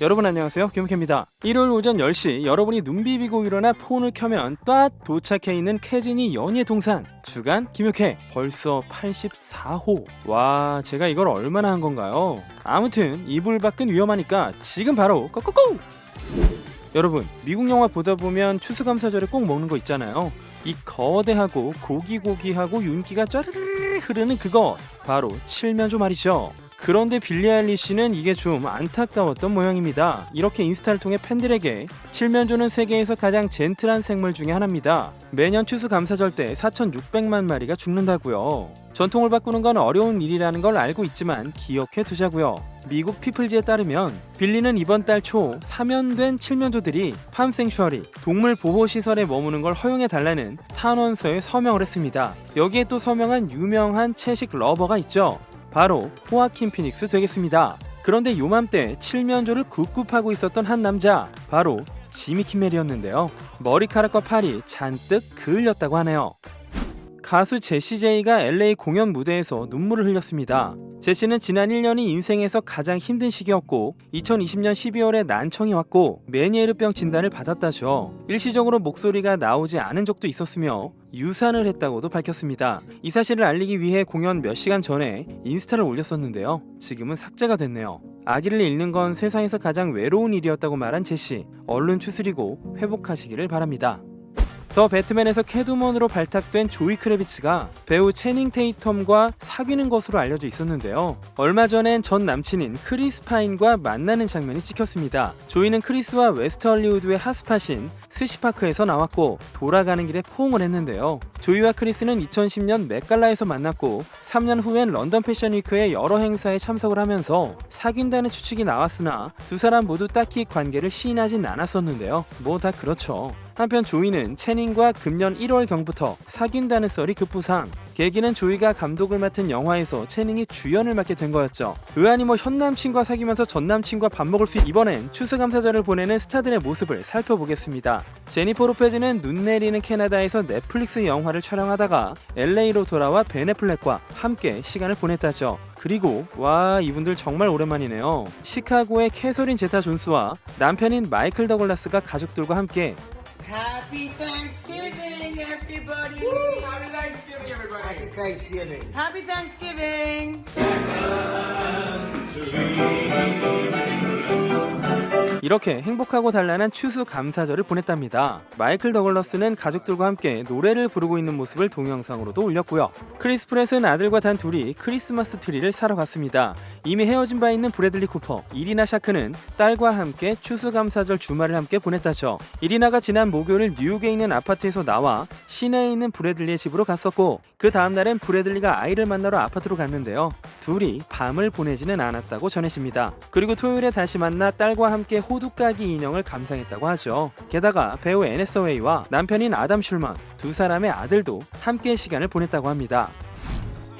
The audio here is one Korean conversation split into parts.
여러분 안녕하세요, 김우케입니다. 일요일 오전 10시 여러분이 눈 비비고 일어나 폰을 켜면 딱 도착해 있는 캐진이 연예 동산 주간 김우케 벌써 84호. 와, 제가 이걸 얼마나 한 건가요? 아무튼 이불 밖은 위험하니까 지금 바로 고고고! 여러분, 미국 영화 보다 보면 추수감사절에 꼭 먹는 거 있잖아요. 이 거대하고 고기고기하고 윤기가 쫘르르 흐르는 그거 바로 칠면조 말이죠. 그런데 빌리 아일리시는 이게 좀 안타까웠던 모양입니다. 이렇게 인스타를 통해 팬들에게 칠면조는 세계에서 가장 젠틀한 생물 중에 하나입니다. 매년 추수감사절 때 4,600만 마리가 죽는다고요. 전통을 바꾸는 건 어려운 일이라는 걸 알고 있지만 기억해 두자고요. 미국 피플지에 따르면 빌리는 이번 달 초 사면된 칠면조들이 팜 생츄어리 동물 보호 시설에 머무는 걸 허용해 달라는 탄원서에 서명을 했습니다. 여기에 또 서명한 유명한 채식 러버가 있죠. 바로 호아킨 피닉스 되겠습니다. 그런데 요맘때 칠면조를 굽굽하고 있었던 한 남자, 바로 지미 킴멜이었는데요. 머리카락과 팔이 잔뜩 그을렸다고 하네요. 가수 제시 제이가 LA 공연 무대에서 눈물을 흘렸습니다. 제시는 지난 1년이 인생에서 가장 힘든 시기였고 2020년 12월에 난청이 왔고 메니에르병 진단을 받았다죠. 일시적으로 목소리가 나오지 않은 적도 있었으며 유산을 했다고도 밝혔습니다. 이 사실을 알리기 위해 공연 몇 시간 전에 인스타를 올렸었는데요. 지금은 삭제가 됐네요. 아기를 잃는 건 세상에서 가장 외로운 일이었다고 말한 제시, 얼른 추스리고 회복하시기를 바랍니다. 더 배트맨에서 캐트우먼으로 발탁된 조이 크래비츠가 배우 채닝 테이텀과 사귀는 것으로 알려져 있었는데요. 얼마 전엔 전 남친인 크리스 파인과 만나는 장면이 찍혔습니다. 조이는 크리스와 웨스트 헐리우드의 핫스팟인 스시파크에서 나왔고 돌아가는 길에 포옹을 했는데요. 조이와 크리스는 2010년 맥갈라에서 만났고 3년 후엔 런던 패션위크의 여러 행사에 참석을 하면서 사귄다는 추측이 나왔으나 두 사람 모두 딱히 관계를 시인하진 않았었는데요. 뭐 다 그렇죠. 한편 조이는 채닝과 금년 1월경부터 사귄다는 썰이 급부상. 계기는 조이가 감독을 맡은 영화에서 채닝이 주연을 맡게 된 거였죠. 의아니 현 남친과 사귀면서 전 남친과 밥 먹을 수. 이번엔 추수감사절을 보내는 스타들의 모습을 살펴보겠습니다. 제니퍼 로페즈는 눈 내리는 캐나다에서 넷플릭스 영화를 촬영하다가 LA로 돌아와 벤 애플렉과 함께 시간을 보냈다죠. 그리고 와, 이분들 정말 오랜만이네요. 시카고의 캐서린 제타 존스와 남편인 마이클 더글라스가 가족들과 함께 Happy Thanksgiving, everybody! Woo! Happy Thanksgiving, everybody! Happy Thanksgiving! Happy Thanksgiving! 이렇게 행복하고 단란한 추수감사절을 보냈답니다. 마이클 더글러스는 가족들과 함께 노래를 부르고 있는 모습을 동영상으로도 올렸고요. 크리스 프렛은 아들과 단 둘이 크리스마스 트리를 사러 갔습니다. 이미 헤어진 바 있는 브래들리 쿠퍼, 이리나 샤크는 딸과 함께 추수감사절 주말을 함께 보냈다죠. 이리나가 지난 목요일 뉴욕에 있는 아파트에서 나와 시내에 있는 브래들리의 집으로 갔었고 그 다음날엔 브래들리가 아이를 만나러 아파트로 갔는데요. 둘이 밤을 보내지는 않았다고 전해집니다. 그리고 토요일에 다시 만나 딸과 함께 호두까기 인형을 감상했다고 하죠. 게다가 배우 애네 서웨이와 남편인 아담 슐만 두 사람의 아들도 함께 시간을 보냈다고 합니다.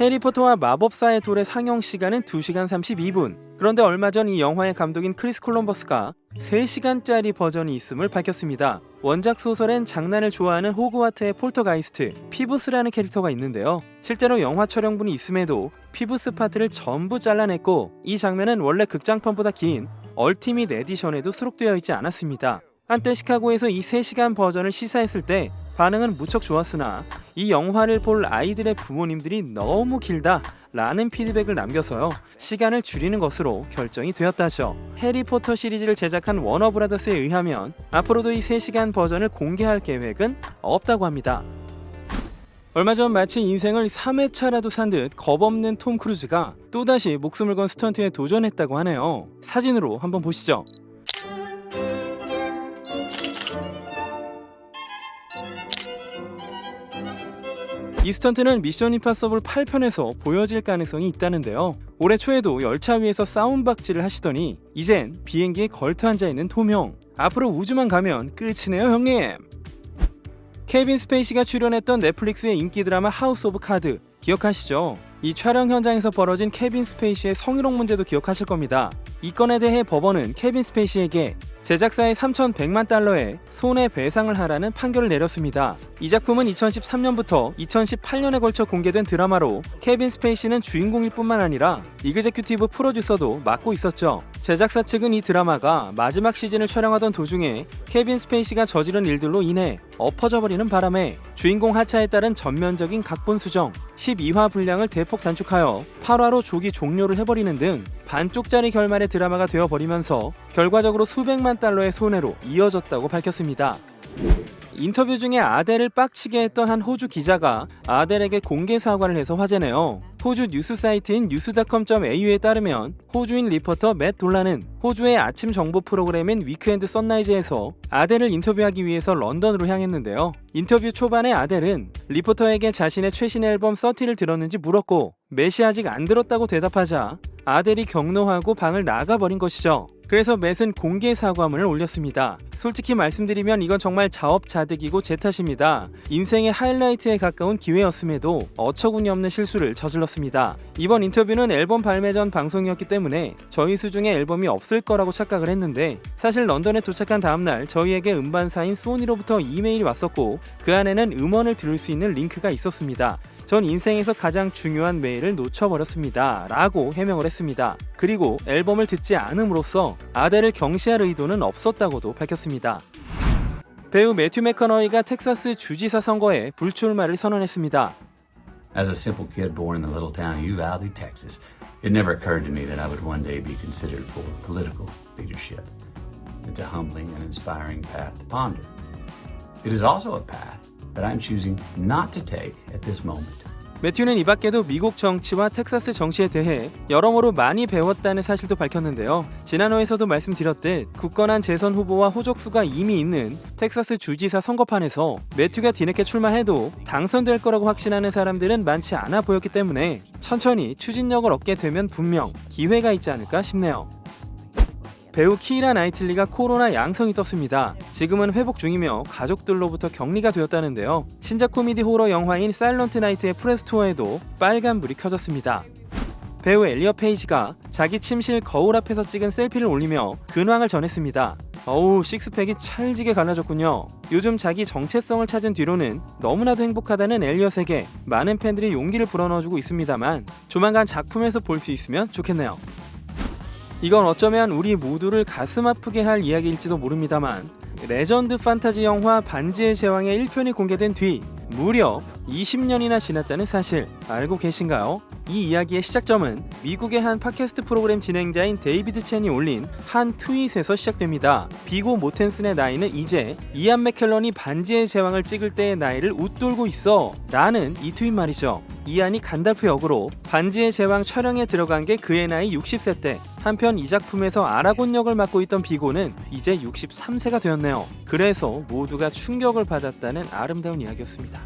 해리포터와 마법사의 돌의 상영 시간은 2시간 32분. 그런데 얼마 전 이 영화의 감독인 크리스 콜럼버스가 3시간짜리 버전이 있음을 밝혔습니다. 원작 소설엔 장난을 좋아하는 호그와트의 폴터가이스트 피부스라는 캐릭터가 있는데요. 실제로 영화 촬영분이 있음에도 피부스 파트를 전부 잘라냈고 이 장면은 원래 극장판보다 긴 얼티밋 에디션에도 수록되어 있지 않았습니다. 한때 시카고에서 이 3시간 버전을 시사했을 때 반응은 무척 좋았으나 이 영화를 볼 아이들의 부모님들이 너무 길다 라는 피드백을 남겨서요, 시간을 줄이는 것으로 결정이 되었다죠. 해리포터 시리즈를 제작한 워너브라더스에 의하면 앞으로도 이 3시간 버전을 공개할 계획은 없다고 합니다. 얼마 전 마치 인생을 3회차라도 산 듯 겁없는 톰 크루즈가 또다시 목숨을 건 스턴트에 도전했다고 하네요. 사진으로 한번 보시죠. 이 스턴트는 미션 임파서블 8편에서 보여질 가능성이 있다는데요. 올해 초에도 열차 위에서 싸움박질을 하시더니 이젠 비행기에 걸터 앉아있는 톰 형. 앞으로 우주만 가면 끝이네요, 형님. 케빈 스페이시가 출연했던 넷플릭스의 인기 드라마 하우스 오브 카드 기억하시죠? 이 촬영 현장에서 벌어진 케빈 스페이시의 성희롱 문제도 기억하실 겁니다. 이 건에 대해 법원은 케빈 스페이시에게 제작사의 3,100만 달러의 손해배상을 하라는 판결을 내렸습니다. 이 작품은 2013년부터 2018년에 걸쳐 공개된 드라마로 케빈 스페이시는 주인공일 뿐만 아니라 이그제큐티브 프로듀서도 맡고 있었죠. 제작사 측은 이 드라마가 마지막 시즌을 촬영하던 도중에 케빈 스페이시가 저지른 일들로 인해 엎어져버리는 바람에 주인공 하차에 따른 전면적인 각본 수정, 12화 분량을 대폭 단축하여 8화로 조기 종료를 해버리는 등 반쪽짜리 결말의 드라마가 되어버리면서 결과적으로 수백만 달러의 손해로 이어졌다고 밝혔습니다. 인터뷰 중에 아델을 빡치게 했던 한 호주 기자가 아델에게 공개 사과를 해서 화제네요. 호주 뉴스 사이트인 news.com.au에 따르면 호주인 리포터 맷 돌란은 호주의 아침 정보 프로그램인 위크엔드 선라이즈에서 아델을 인터뷰하기 위해서 런던으로 향했는데요. 인터뷰 초반에 아델은 리포터에게 자신의 최신 앨범 30를 들었는지 물었고 맷이 아직 안 들었다고 대답하자 아델이 격노하고 방을 나가버린 것이죠. 그래서 맷은 공개 사과문을 올렸습니다. 솔직히 말씀드리면 이건 정말 자업자득이고 제 탓입니다. 인생의 하이라이트에 가까운 기회였음에도 어처구니 없는 실수를 저질렀습니다. 이번 인터뷰는 앨범 발매 전 방송이었기 때문에 저희 수중에 앨범이 없을 거라고 착각을 했는데 사실 런던에 도착한 다음날 저희에게 음반사인 소니로부터 이메일이 왔었고 그 안에는 음원을 들을 수 있는 링크가 있었습니다. 전 인생에서 가장 중요한 메일을 놓쳐버렸습니다. 라고 해명을 했습니다. 그리고 앨범을 듣지 않음으로써 아델을 경시할 의도는 없었다고도 밝혔습니다. 배우 매튜 맥커너이가 텍사스 주지사 선거에 불출마를 선언했습니다. As a simple kid born in the little town of Uvalde, Texas, it never occurred to me that I would one day be considered for political leadership. It's a humbling and inspiring path to ponder. It is also a path that I'm choosing not to take at this moment. 매튜는 이 밖에도 미국 정치와 텍사스 정치에 대해 여러모로 많이 배웠다는 사실도 밝혔는데요. 지난 호에서도 말씀드렸듯 굳건한 재선 후보와 호족수가 이미 있는 텍사스 주지사 선거판에서 매튜가 뒤늦게 출마해도 당선될 거라고 확신하는 사람들은 많지 않아 보였기 때문에 천천히 추진력을 얻게 되면 분명 기회가 있지 않을까 싶네요. 배우 키이라 나이틀리가 코로나 양성이 떴습니다. 지금은 회복 중이며 가족들로부터 격리가 되었다는데요. 신작 코미디 호러 영화인 사일런트 나이트의 프레스 투어에도 빨간불이 켜졌습니다. 배우 엘리엇 페이지가 자기 침실 거울 앞에서 찍은 셀피를 올리며 근황을 전했습니다. 어우, 식스팩이 찰지게 갈라졌군요. 요즘 자기 정체성을 찾은 뒤로는 너무나도 행복하다는 엘리엇에게 많은 팬들이 용기를 불어넣어주고 있습니다만 조만간 작품에서 볼 수 있으면 좋겠네요. 이건 어쩌면 우리 모두를 가슴 아프게 할 이야기일지도 모릅니다만 레전드 판타지 영화 반지의 제왕의 1편이 공개된 뒤 무려 20년이나 지났다는 사실 알고 계신가요? 이 이야기의 시작점은 미국의 한 팟캐스트 프로그램 진행자인 데이비드 첸이 올린 한 트윗에서 시작됩니다. 비고 모텐슨의 나이는 이제 이안 맥켈런이 반지의 제왕을 찍을 때의 나이를 웃돌고 있어 라는 이 트윗 말이죠. 이안이 간달프 역으로 반지의 제왕 촬영에 들어간 게 그의 나이 60세 때 한편 이 작품에서 아라곤 역을 맡고 있던 비고는 이제 63세가 되었네요. 그래서 모두가 충격을 받았다는 아름다운 이야기였습니다.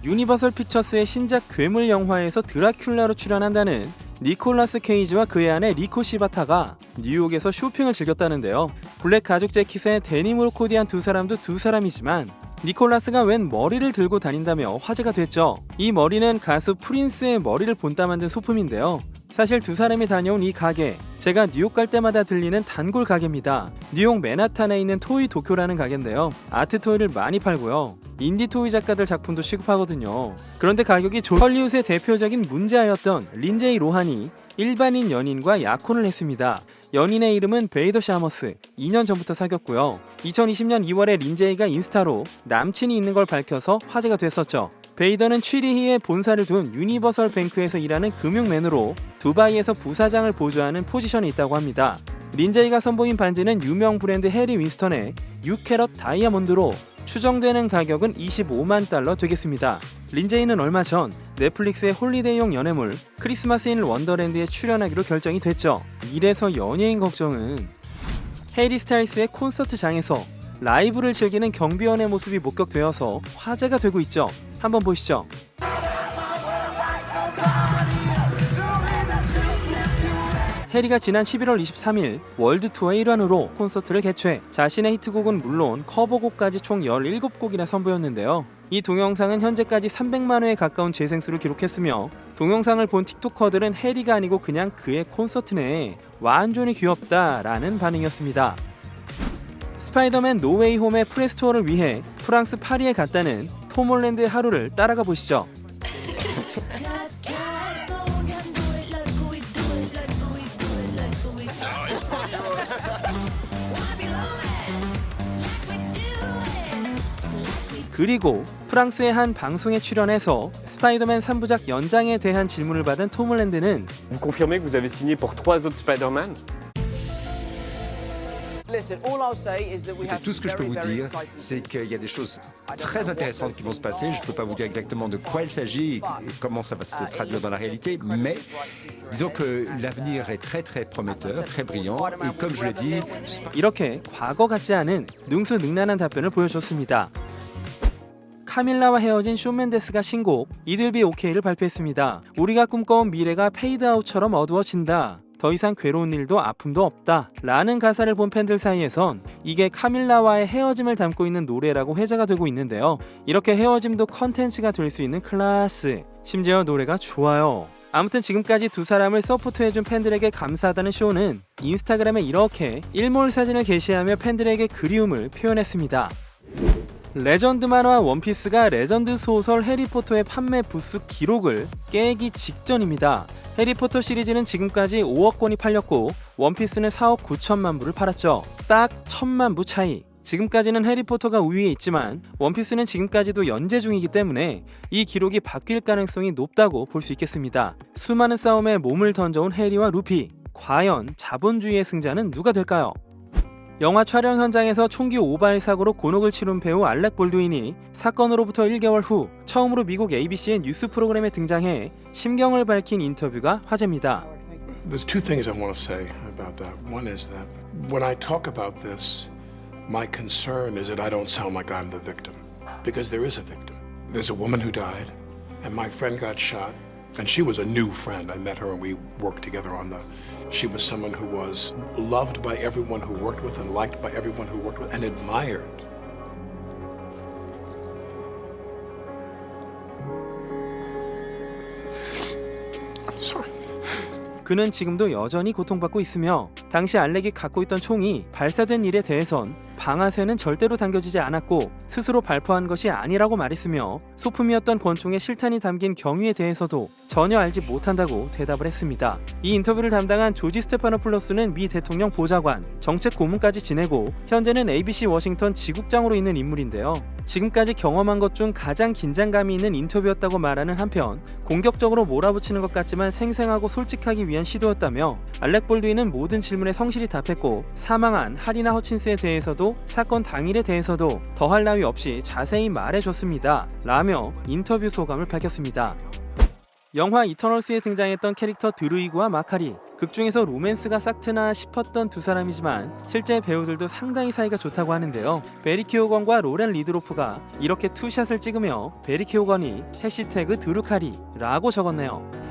유니버설 픽처스의 신작 괴물 영화에서 드라큘라로 출연한다는 니콜라스 케이지와 그의 아내 리코 시바타가 뉴욕에서 쇼핑을 즐겼다는데요. 블랙 가죽 재킷에 데님으로 코디한 두 사람도 두 사람이지만 니콜라스가 웬 머리를 들고 다닌다며 화제가 됐죠. 이 머리는 가수 프린스의 머리를 본따 만든 소품인데요. 사실 두 사람이 다녀온 이 가게, 제가 뉴욕 갈 때마다 들리는 단골 가게입니다. 뉴욕 맨하탄에 있는 토이 도쿄라는 가게인데요. 아트 토이를 많이 팔고요. 인디 토이 작가들 작품도 취급하거든요. 그런데 가격이 헐리우드의 대표적인 문제아였던 린제이 로한이 일반인 연인과 약혼을 했습니다. 연인의 이름은 베이더 샤머스, 2년 전부터 사귀었고요. 2020년 2월에 린제이가 인스타로 남친이 있는 걸 밝혀서 화제가 됐었죠. 베이더는 취리히에 본사를 둔 유니버설 뱅크에서 일하는 금융맨으로 두바이에서 부사장을 보좌하는 포지션에 있다고 합니다. 린제이가 선보인 반지는 유명 브랜드 해리 윈스턴의 6캐럿 다이아몬드로 추정되는 가격은 25만 달러 되겠습니다. 린제이는 얼마 전 넷플릭스의 홀리데이용 연애물 크리스마스 인 원더랜드에 출연하기로 결정이 됐죠. 이래서 연예인 걱정은 해리 스타일스의 콘서트장에서 라이브를 즐기는 경비원의 모습이 목격되어서 화제가 되고 있죠. 한번 보시죠. 해리가 지난 11월 23일 월드 투어의 일환으로 콘서트를 개최, 자신의 히트곡은 물론 커버곡까지 총 17곡이나 선보였는데요. 이 동영상은 현재까지 300만 회에 가까운 재생수를 기록했으며 동영상을 본 틱토커들은 해리가 아니고 그냥 그의 콘서트네, 완전히 귀엽다 라는 반응이었습니다. 스파이더맨 노웨이 홈의 프레스투어를 위해 프랑스 파리에 갔다는 톰 홀랜드의 하루를 따라가 보시죠. 그리고 프랑스의 한 방송에 출연해서 스파이더맨 3부작 연장에 대한 질문을 받은 톰 홀랜드는 Vous confirmez que vous avez signé pour 3 autres Spider-Man? Listen, all I'll say is that we have Tout ce que je peux vous very dire, exciting c'est qu'il y a des choses très intéressantes qui vont se passer. Je ne peux pas vous dire exactement de quoi il s'agit et comment ça va se traduire dans la réalité, mais disons que l'avenir est très très prometteur, très brillant. Et comme je l'ai dit, 이렇게 과거 같지 않은 능수능란한 답변을 보여줬습니다. 카밀라와 헤어진 숀 멘데스가 신곡 It'll Be OK를 발표했습니다. 우리가 꿈꿔온 미래가 페이드아웃처럼 어두워진다. 더 이상 괴로운 일도 아픔도 없다 라는 가사를 본 팬들 사이에선 이게 카밀라와의 헤어짐을 담고 있는 노래라고 회자가 되고 있는데요. 이렇게 헤어짐도 컨텐츠가 될 수 있는 클래스, 심지어 노래가 좋아요. 아무튼 지금까지 두 사람을 서포트해준 팬들에게 감사하다는 쇼는 인스타그램에 이렇게 일몰 사진을 게시하며 팬들에게 그리움을 표현했습니다. 레전드 만화 원피스가 레전드 소설 해리포터의 판매 부수 기록을 깨기 직전입니다. 해리포터 시리즈는 지금까지 5억 권이 팔렸고 원피스는 4억 9천만 부를 팔았죠. 딱 1000만 부 차이. 지금까지는 해리포터가 우위에 있지만 원피스는 지금까지도 연재 중이기 때문에 이 기록이 바뀔 가능성이 높다고 볼 수 있겠습니다. 수많은 싸움에 몸을 던져온 해리와 루피. 과연 자본주의의 승자는 누가 될까요? 영화 촬영 현장에서 총기 오발 사고로 곤혹을 치룬 배우 알렉 볼드윈이 사건으로부터 1개월 후 처음으로 미국 ABC의 뉴스 프로그램에 등장해 심경을 밝힌 인터뷰가 화제입니다. There's two things I want to say about that. One is that when I talk about this, my concern is that I don't sound like I'm the victim. Because there is a victim. There's a woman who died, and my friend got shot, and she was a new friend. I met her and we worked together on the... She was someone who was loved by everyone who worked with and liked by everyone who worked with and admired. I'm sorry. 그는 지금도 여전히 고통받고 있으며 당시 알렉이 갖고 있던 총이 발사된 일에 대해선 방아쇠는 절대로 당겨지지 않았고 스스로 발포한 것이 아니라고 말했으며 소품이었던 권총의 실탄이 담긴 경위에 대해서도 전혀 알지 못한다고 대답을 했습니다. 이 인터뷰를 담당한 조지 스테파노플러스는 미 대통령 보좌관, 정책 고문까지 지내고 현재는 ABC 워싱턴 지국장으로 있는 인물인데요. 지금까지 경험한 것 중 가장 긴장감이 있는 인터뷰였다고 말하는 한편 공격적으로 몰아붙이는 것 같지만 생생하고 솔직하기 위한 시도였다며 알렉 볼드윈은 모든 질문에 성실히 답했고 사망한 하리나 허친스에 대해서도 사건 당일에 대해서도 더할 나위 없이 자세히 말해줬습니다 라며 인터뷰 소감을 밝혔습니다. 영화 이터널스에 등장했던 캐릭터 드루이그와 마카리, 극중에서 로맨스가 싹트나 싶었던 두 사람이지만 실제 배우들도 상당히 사이가 좋다고 하는데요. 베리 키오건과 로렌 리드로프가 이렇게 투샷을 찍으며 베리 키오건이 해시태그 드루카리라고 적었네요.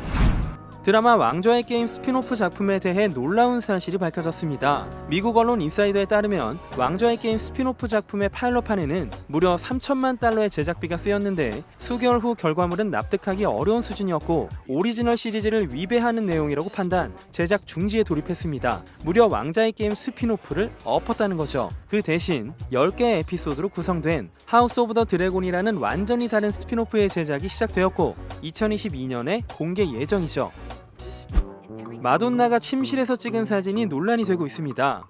드라마 왕좌의 게임 스피노프 작품에 대해 놀라운 사실이 밝혀졌습니다. 미국 언론 인사이더에 따르면 왕좌의 게임 스피노프 작품의 파일럿판에는 무려 3천만 달러의 제작비가 쓰였는데 수개월 후 결과물은 납득하기 어려운 수준이었고 오리지널 시리즈를 위배하는 내용이라고 판단, 제작 중지에 돌입했습니다. 무려 왕좌의 게임 스피노프를 엎었다는 거죠. 그 대신 10개의 에피소드로 구성된 하우스 오브 더 드래곤이라는 완전히 다른 스피노프의 제작이 시작되었고 2022년에 공개 예정이죠. 마돈나가 침실에서 찍은 사진이 논란이 되고 있습니다.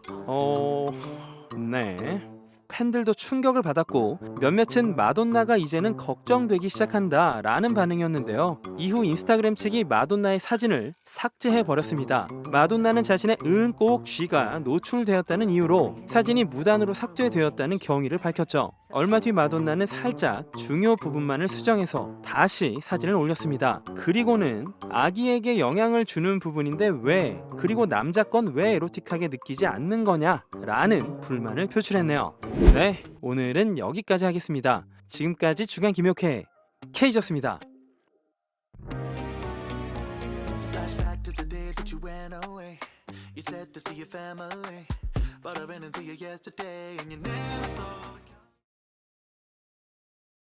네. 팬들도 충격을 받았고 몇몇은 마돈나가 이제는 걱정되기 시작한다 라는 반응이었는데요. 이후 인스타그램 측이 마돈나의 사진을 삭제해버렸습니다. 마돈나는 자신의 꼭 쥐가 노출되었다는 이유로 사진이 무단으로 삭제되었다는 경위를 밝혔죠. 얼마 뒤 마돈나는 살짝 중요 부분만을 수정해서 다시 사진을 올렸습니다. 그리고는 아기에게 영향을 주는 부분인데 왜, 그리고 남자 건 왜 에로틱하게 느끼지 않는 거냐 라는 불만을 표출했네요. 네, 오늘은 여기까지 하겠습니다. 지금까지 주간 김효케 K였습니다. Flashback to the day that you went away. You said to see your family, but I ran into you yesterday and you never saw